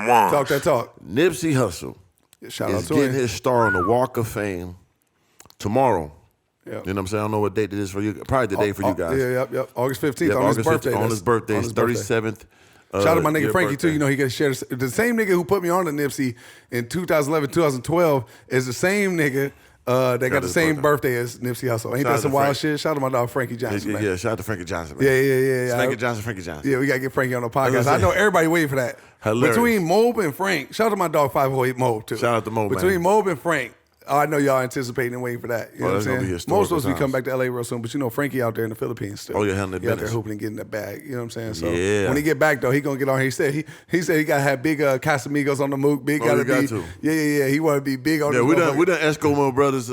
on. Talk that talk. Nipsey Hussle Shout out is to getting him. his star on the Walk of Fame tomorrow. Yep. You know what I'm saying? I don't know what date it is for you. Probably the day for you guys. Yep. August 15th Yep, on August his birthday. 15th, on his birthday. His 37th. Shout out to my nigga year Frankie, birthday. too. You know, he gets shared. The same nigga who put me on to Nipsey in 2011, 2012 is the same nigga that got the same birthday as Nipsey Hussle. Ain't that some wild shit? Shout out to my dog Frankie Johnson, man. Yeah, shout out to Frankie Johnson, man. Yeah. Frankie Johnson. Yeah, we got to get Frankie on the podcast. I know everybody waiting for that. Hilarious. Between Mob and Frank, shout out to my dog 508 Mob, too. Shout out to Mob, Between man. Mob and Frank, I know y'all anticipating and waiting for that. You know what I'm saying? Most supposed to be coming back to LA real soon, but you know Frankie out there in the Philippines still. Oh, yeah, handling He out there business. hooping and getting that bag. You know what I'm saying? So Yeah. when he get back though, he gonna get on here. He said he gotta have big Casamigos on the Mook. Big Oh, gotta you got be. to. Yeah. He wanna be big on. Yeah, the we done Eskimo brothers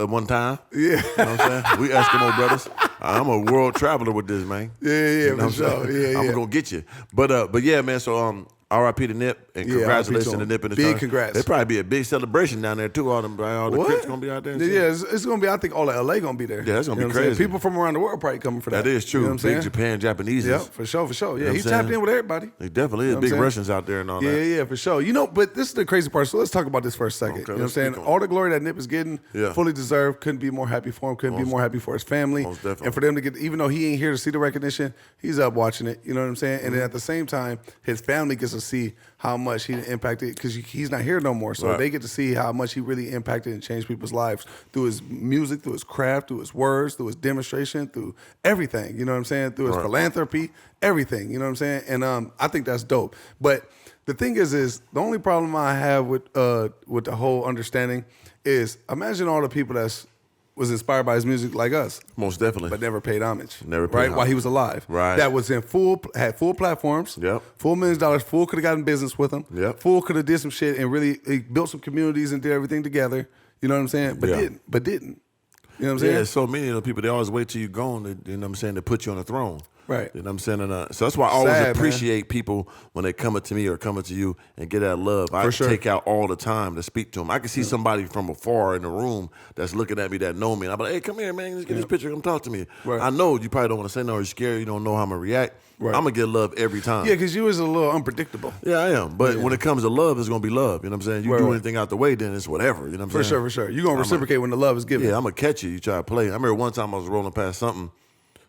one time. Yeah. You know what I'm saying? We Eskimo brothers. I'm a world traveler with this, man. Yeah, You know for what I'm sure. saying? Yeah. I'm gonna get you. But yeah, man. So R.I.P. to Nip and Yeah, congratulations R.I.P. to Nip and the Big Turn. congrats. There'll probably be a big celebration down there too. All the What? Crips gonna be out there. And shit. Yeah, it's gonna be. I think all of LA gonna be there. Yeah, it's gonna You know be what I'm saying? crazy. People from around the world probably coming for that. That is true. You know what I'm Big saying? Japan, Japanese. Yeah, for sure. Yeah, You know he what I'm tapped saying? in with everybody. He definitely is. You know what Big I'm saying? Russians out there and all that. Yeah, for sure. You know, but this is the crazy part. So let's talk about this for a second. Okay, You know what I'm let's saying? speak on All the glory that Nip is getting, Yeah. fully deserved. Couldn't be more happy for him. Couldn't be more happy for his family. Most definitely. And for them to get, even though he ain't here to see the recognition, he's up watching it. You know what I'm saying? And then at the same time, his family gets to see how much he impacted because he's not here no more. So Right. they get to see how much he really impacted and changed people's lives through his music, through his craft, through his words, through his demonstration, through everything. You know what I'm saying? Through his philanthropy, everything. You know what I'm saying? And I think that's dope. But the thing is the only problem I have with the whole understanding is imagine all the people was inspired by his music like us, Most definitely. but never paid homage. Never paid right homage. while he was alive. Right. That was had full platforms. Yep. Full $1 million. Full could have gotten business with him. Yep. Full could have did some shit and really he built some communities and did everything together. You know what I'm saying? But Yeah. didn't. You know what I'm saying? Yeah, so many of the people, they always wait till you're gone, you know what I'm saying, to put you on the throne. Right. You know what I'm saying? And, so that's why I always Sad, appreciate people when they come up to me or come up to you and get that love. I sure. take out all the time to speak to them. I can see somebody from afar in the room that's looking at me that know me. And I'm like, hey, come here, man. Let's get this picture. Come talk to me. Right. I know you probably don't want to say no. You're scared. You don't know how I'm going to react. Right. I'm going to get love every time. Yeah, because you was a little unpredictable. Yeah, I am. But when it comes to love, it's going to be love. You know what I'm saying? You Right, do right. anything out the way, then it's whatever. You know what I'm saying? For sure. You're going to reciprocate when the love is given. Yeah, I'm going to catch you. You try to play. I remember one time I was rolling past something.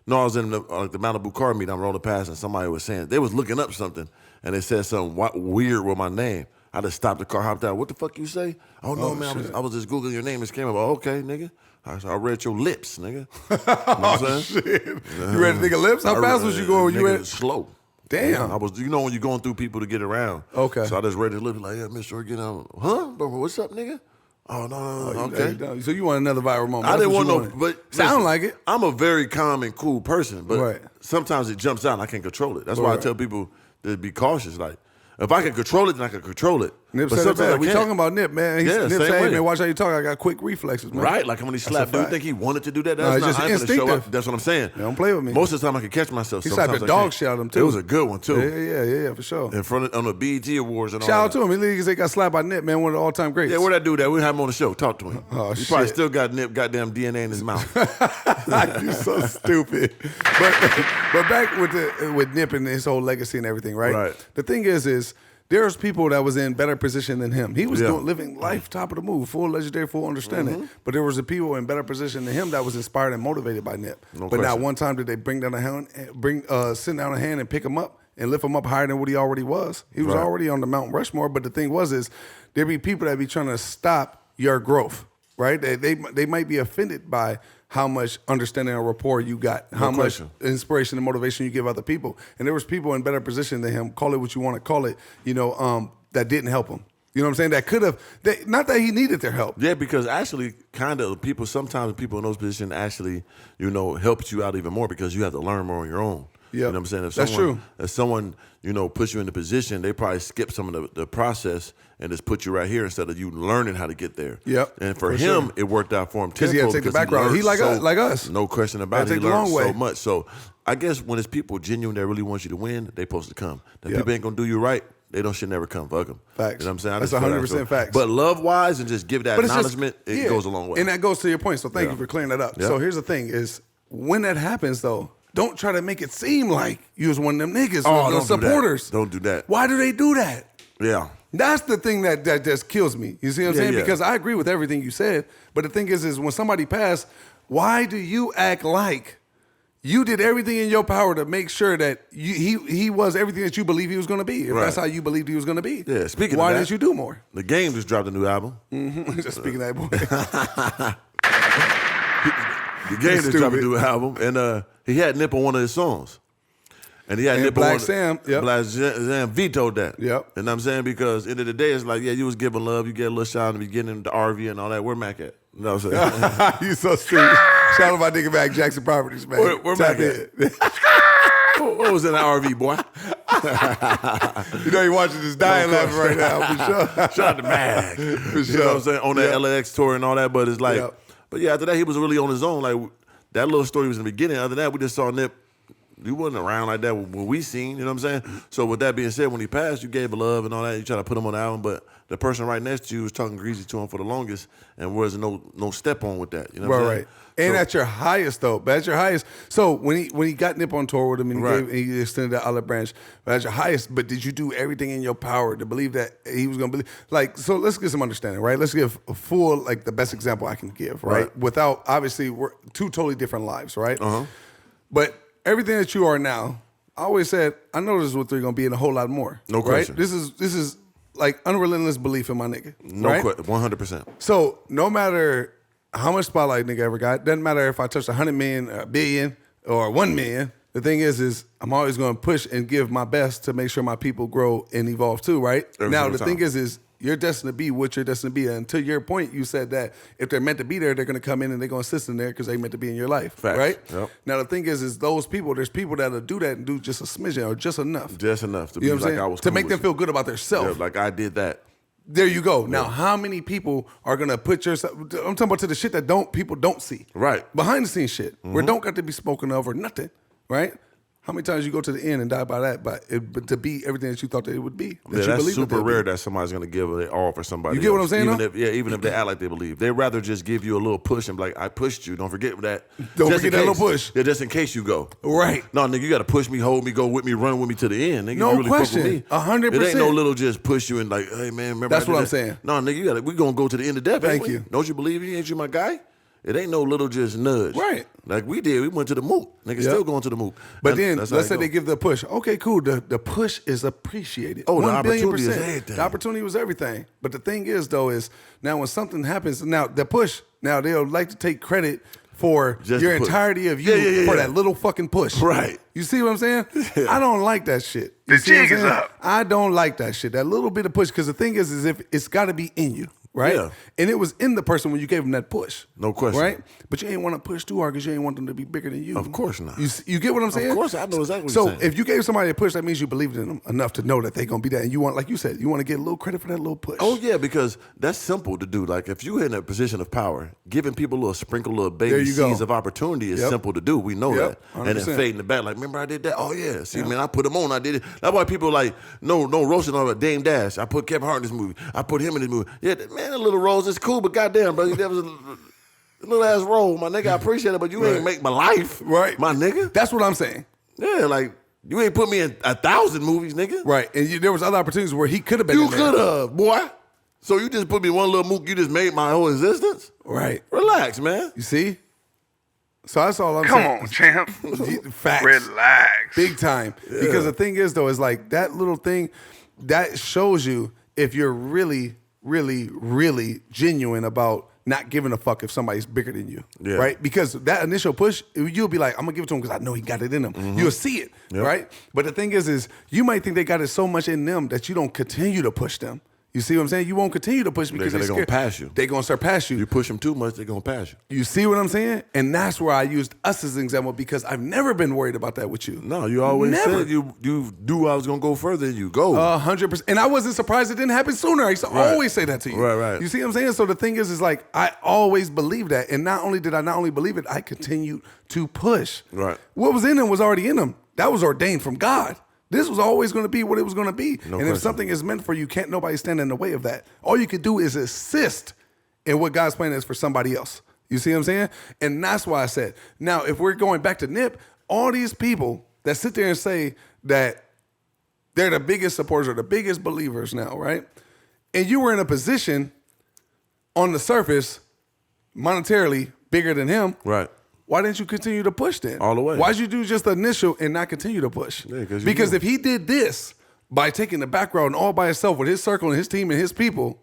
No, I was in the Malibu car meet. I'm rolling past, and somebody was saying, they was looking up something, and they said something weird with my name. I just stopped the car, hopped out. What the fuck you say? Oh, no, man, I was just Googling your name. It came up. Oh, okay, nigga. I read your lips, nigga. You know what I'm saying? Shit. You ready to think of lips? How fast was you going? You ready? Slow. Damn. I was, you know when you're going through people to get around. Okay. So I just read his lips like, yeah, Mr. Get out. Huh? Bro, what's up, nigga? Oh, no, okay. So you want another viral moment? I That's didn't what want you no, wanted. but Sound listen, like it. I'm a very calm and cool person, but Right. sometimes it jumps out and I can't control it. That's why I Right. tell people to be cautious. Like, if I can control it, then I can control it. Nip But said it sometimes I bad. We can't. talking about Nip, man. Yeah, Nip same said, hey, way. man, watch how you talk. I got quick reflexes, man. Right, like when he slapped. Do you fact. think he wanted to do that? No, it's That's just not. I ain't finna show up. instinctive. That's what I'm saying. Yeah, don't play with me. Most of the time, I can catch myself. He slapped Sometimes the I dog can't. shit out of him, too. It was a good one too. Yeah, for sure. In front of on the BET Awards and all. Shout out that. to him. He literally got slapped by Nip, man, one of the all-time greats. Yeah, where that dude at? We have him on the show. Talk to him. Oh, he probably shit. still got Nip goddamn DNA in his mouth. You're so stupid. But back with Nip and his whole legacy and everything, right? Right. The thing is there's people that was in better position than him. He was Yeah. living life top of the move, full legendary, full understanding. But there was a people in better position than him that was inspired and motivated by Nip. No but not question. one time did they bring down a hand, sit down a hand and pick him up and lift him up higher than what he already was. He was Right. already on the Mount Rushmore. But the thing is there be people that be trying to stop your growth, right? They might be offended by how much understanding or rapport you got, how much question. inspiration and motivation you give other people. And there was people in better position than him, call it what you want to call it, that didn't help him. You know what I'm saying? That could have, not that he needed their help. Yeah, because actually, kind of people, sometimes people in those positions actually, helps you out even more because you have to learn more on your own. Yep. You know what I'm saying? That's true. If someone, puts you in the position, they probably skip some of the process and just put you right here instead of you learning how to get there. Yep. And for him, sure. it worked out for him Because he had to take the background. learned He like us. No question about Had it. to He take the learned long way. so much. So I guess when it's people genuine that really want you to win, they supposed to come. If Yep. people ain't going to do you right, they should never come. Fuck them. Facts. You know what I'm saying? I That's just feel that. 100% facts. But love-wise and just give that But it's just- acknowledgement, it yeah. goes a long way. And that goes to your point. So thank Yeah. you for clearing that up. Yeah. So here's the thing is when that happens though, don't try to make it seem like you was one of them niggas or don't those do that. supporters. Don't do that. Why do they do that? Yeah. That's the thing that just kills me. You see what I'm saying? Yeah. Because I agree with everything you said, but the thing is when somebody passed, why do you act like you did everything in your power to make sure that he was everything that you believe he was going to be? If that's how you believed he was going to be. Yeah, speaking why of that, didn't you do more? The Game just dropped a new album. Mm-hmm. Just speaking of that boy. The Game just dropped a new album, and he had Nip on one of his songs. And he had Nip Black on Sam, yep. Black Sam vetoed that. Yep. You know what I'm saying? Because end of the day, it's like, yeah, you was giving love, you get a little shot in the beginning, the RV and all that. Where Mac at? You know what I'm saying? You so sweet. Shout out my nigga Mac Jackson Properties, man. Where Mac at? What was in the RV, boy? You know, you watching this dying laughing right now, for sure. Shout out to Mac. For sure. You know what I'm saying? On that LAX tour and all that, but it's like, but yeah, after that, he was really on his own. Like, that little story was in the beginning. Other than that, we just saw Nip. He wasn't around like that when we seen, you know what I'm saying? So with that being said, when he passed, you gave a love and all that. You try to put him on the album, but the person right next to you was talking greasy to him for the longest, and was no step on with that. You know what I'm saying? Right. And so, at your highest, though, but at your highest. So when he got Nip on tour with him and he extended that olive branch, but at your highest, but did you do everything in your power to believe that he was going to believe? Like, so let's get some understanding, right? Let's give a full, like the best example I can give, right? Without, obviously, we're two totally different lives, right? But everything that you are now, I always said, I know this is what they're going to be and a whole lot more. No question. This is like unrelentless belief in my nigga. No question, 100%. So no matter how much spotlight nigga ever got, doesn't matter if I touched 100 million, a billion, or 1 million. The thing is I'm always going to push and give my best to make sure my people grow and evolve too, right? Now the thing is you're destined to be what you're destined to be. And to your point, you said that if they're meant to be there, they're going to come in and they're going to assist in there because they meant to be in your life, Facts. right? Yep. Now the thing is there's people that'll do that and do just a smidgen or just enough. Just enough to You know be what I'm like saying? I was to cool make with them you. feel good about themselves. Yeah, like I did that. There you go. Now, how many people are gonna put yourself? I'm talking about to the shit that people don't see. Right. Behind the scenes shit where don't got to be spoken of or nothing. Right. How many times you go to the end and die by that, but to be everything that you thought that it would be? Yeah, that's super rare that somebody's going to give it all for somebody. You get what I'm else. saying? Even if they act like they believe, they'd rather just give you a little push and be like, "I pushed you. Don't forget that. Don't just forget that little push. Yeah, just in case you go. Right. No, nigga, you got to push me, hold me, go with me, run with me to the end. Nigga, No you really question. fuck with me. 100%. It ain't no little just push you and like, hey man, remember That's I did what I'm that? saying. No, nigga, we gonna go to the end of death. Thank you. Don't you believe me? Ain't you my guy? It ain't no little just nudge. Right. Like we did. We went to the Mook. Nigga still going to the Mook. But then let's say they give the push. Okay, cool. The push is appreciated. Oh, the 1 billion opportunity is %. everything. The opportunity was everything. But the thing is, though, is now when something happens, now the push, now they'll like to take credit for Just your the push. entirety of you for that little fucking push. Right. You see what I'm saying? Yeah. I don't like that shit. The jig is up. I don't like that shit. That little bit of push. Because the thing is if it's got to be in you. Right? Yeah. And it was in the person when you gave them that push. No question. Right? But you ain't want to push too hard because you ain't want them to be bigger than you. Of course not. You get what I'm saying? Of course, I know exactly what so you're saying. if you gave somebody a push, that means you believed in them enough to know that they're going to be that. And you want, like you said, you want to get a little credit for that little push. Oh yeah, because that's simple to do. Like if you're in a position of power, giving people a little sprinkle, little There baby you go. seeds of opportunity is simple to do. We know Yep, that. And then 100%. fade in the back, like, remember I did that? Oh yeah. See, man, I put him on. I did it. That's why people like no roasting on a Dame Dash. I put Kevin Hart in this movie. I put him in this movie. Yeah, man, a little rose is cool, but goddamn, bro, that was a little ass role, my nigga. I appreciate it, but you ain't make my life, Right. my nigga. That's what I'm saying. Yeah, like you ain't put me in 1,000 movies, nigga. Right. And there was other opportunities where he could have been You in there. could have, boy. So you just put me in one little Mook. You just made my whole existence. Right. Relax, man. You see? So that's all I'm Come saying. on, champ. Facts. Relax. Big time. Because the thing is, though, is like that little thing that shows you if you're really, really, really genuine about not giving a fuck if somebody's bigger than you, right? Because that initial push, you'll be like, I'm gonna give it to him because I know he got it in him. You'll see it, right? But the thing is you might think they got it so much in them that you don't continue to push them. You see what I'm saying? You won't continue to push because They're gonna pass you. They're gonna surpass you. You push them too much, they're gonna pass you. You see what I'm saying? And that's where I used us as an example because I've never been worried about that with you. No, you always Never. said you do. I was gonna go further than you go. 100%. And I wasn't surprised it didn't happen sooner. I used to always say that to you. Right. You see what I'm saying? So the thing is like I always believed that. And not only did I not only believe it, I continued to push. Right. What was in him was already in him. That was ordained from God. This was always going to be what it was going to be. No and if question. something is meant for you, can't nobody stand in the way of that. All you could do is assist in what God's plan is for somebody else. You see what I'm saying? And that's why I said, now, if we're going back to Nip, all these people that sit there and say that They're the biggest supporters or the biggest believers now, right? And you were in a position on the surface, monetarily bigger than him. Right. Why didn't you continue to push then? All the way. Why'd you do just the initial and not continue to push? Yeah, because if he did this by taking the back road and all by himself with his circle and his team and his people,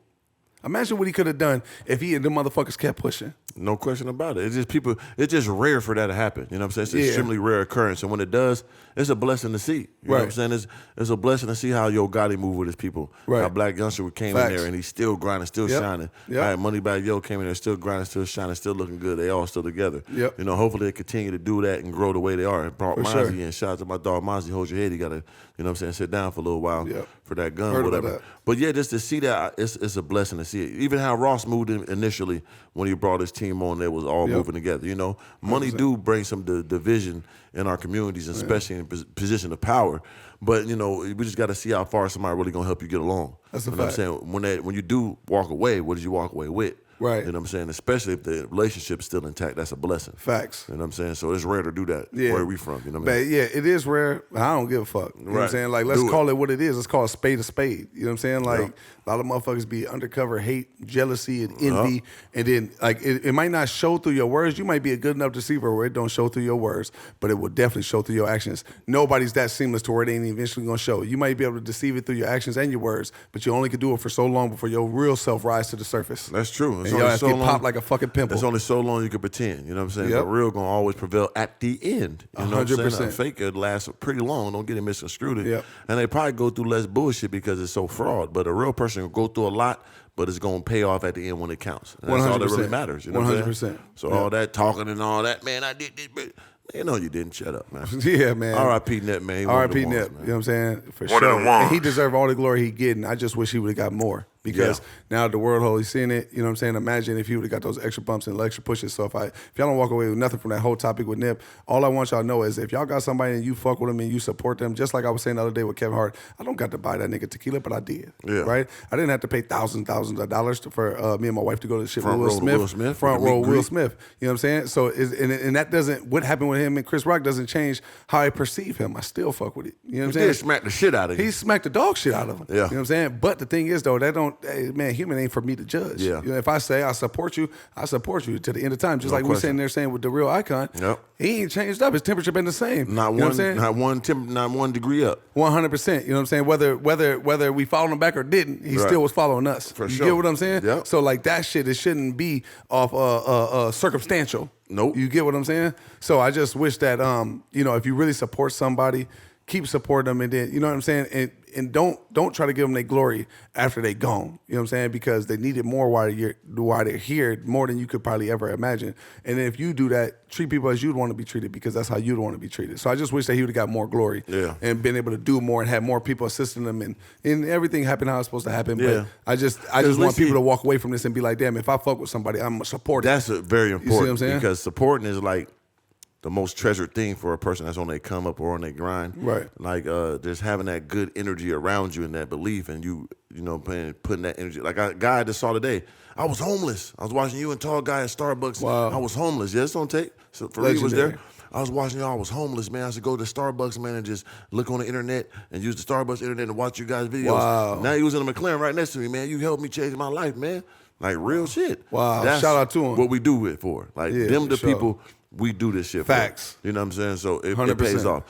imagine what he could have done if he and them motherfuckers kept pushing. No question about it. It's just rare for that to happen. You know what I'm saying? It's an Yeah. extremely rare occurrence. And when it does, it's a blessing to see. You know what I'm saying? It's a blessing to see how Yo Gotti moved with his people. Right. How Black Youngster came Facts. in there and he's still grinding, still shining. Yep. All right, Moneybag Yo came in there, still grinding, still shining, still looking good. They all still together. Yep. You know, hopefully they continue to do that and grow the way they are. And brought For Mozzie sure. in. Shout out to my dog Mozzie. Hold your head. You got to, you know what I'm saying, sit down for a little while for that gun Heard or about whatever. that. But yeah, just to see that, it's a blessing to see it. Even how Ross moved in initially when he brought his team on, they was all moving together. You know, money 100%. do bring some division in our communities, especially in position of power. But you know, we just got to see how far somebody really gonna help you get along. That's a you know fact. what I'm saying? When you do walk away, what did you walk away with? Right. You know what I'm saying? Especially if the relationship's still intact, that's a blessing. Facts. You know what I'm saying? So it's rare to do that. Yeah. Where we from? You know what I mean? But yeah, it is rare. I don't give a fuck. You know what I'm Right. saying? Like, let's Do it. call it what it is. Let's call a spade a spade. You know what I'm saying? Like, a lot of motherfuckers be undercover hate, jealousy, and envy. And then, like, it might not show through your words. You might be a good enough deceiver where it don't show through your words, but it will definitely show through your actions. Nobody's that seamless to where it ain't eventually going to show. You might be able to deceive it through your actions and your words, but you only can do it for so long before your real self rise to the surface. That's true. And It's your only ass so get long- popped like a fucking pimple. It's only so long you can pretend. You know what I'm saying? Yep. The real gonna always prevail at the end. You know what I'm saying? 100%. A fake it lasts pretty long. Don't get it misconstrued. Yep. And they probably go through less bullshit because it's so fraud. But a real person will go through a lot, but it's gonna pay off at the end when it counts. And that's all that really 100%. matters. You know what I'm 100%. saying? So Yep. all that talking and all that, man, I did this, but you know you didn't. Shut up, man. Yeah, man. R.I.P. Nip, man. He one of the R.I.P. ones, Nip. man. You know what I'm saying? For One of sure. the ones. And he deserved all the glory he getting. I just wish he would have got more. Because now the world whole, he's seeing it. You know what I'm saying? Imagine if he would have got those extra bumps and extra pushes. So if y'all don't walk away with nothing from that whole topic with Nip, all I want y'all to know is if y'all got somebody and you fuck with them and you support them, just like I was saying the other day with Kevin Hart, I don't got to buy that nigga tequila, but I did. Yeah. Right? I didn't have to pay thousands of dollars for me and my wife to go to the shit Front with row to Will Smith, Front with the row meet and Will greet. Smith. You know what I'm saying? So and that doesn't, what happened with him and Chris Rock doesn't change how I perceive him. I still fuck with it. You know what I'm He saying? did smack the shit out of you. He smacked the dog shit out of him. Yeah. You know what I'm saying? But the thing is, though, that don't, hey, man, human ain't for me to judge. Yeah. You know, if I say I support you to the end of time. Just No like we're question. sitting there saying with the real icon, Yep. he ain't changed up. His temperature been the same. Not you know one, what I'm saying? not 1 degree up. 100%. You know what I'm saying? Whether we followed him back or didn't, he Right. still was following us. For you sure. get what I'm saying? Yep. So like that shit, it shouldn't be off circumstantial. Nope. You get what I'm saying? So I just wish that if you really support somebody, keep supporting them, and then you know what I'm saying, and don't try to give them their glory after they gone. You know what I'm saying? Because they need it more while they're here, more than you could probably ever imagine. And then if you do that, treat people as you'd want to be treated, because that's how you'd want to be treated. So I just wish that he would have got more glory, and been able to do more and have more people assisting them, and everything happened how it's supposed to happen. Yeah. But I just want people to walk away from this and be like, damn, if I fuck with somebody, I'm gonna support it. That's very You see what I'm important saying? because supporting is like the most treasured thing for a person that's on their come up or on their grind. Right. Like just having that good energy around you and that belief, and you know, putting that energy. Like a guy I just saw today, I was homeless. I was watching you and Tall Guy at Starbucks. Wow. I was homeless. Yes, don't take. So Fareed was Legendary. there. I was watching y'all. I was homeless, man. I used to go to Starbucks, man, and just look on the internet and use the Starbucks internet and watch you guys' videos. Wow. Now he was in a McLaren right next to me, man. You helped me change my life, man. Like real shit. Wow. That's Shout out to him. what we do it for. Like Yeah, them for the sure. people we do this shit Facts. for. You know what I'm saying? So it 100%. pays off.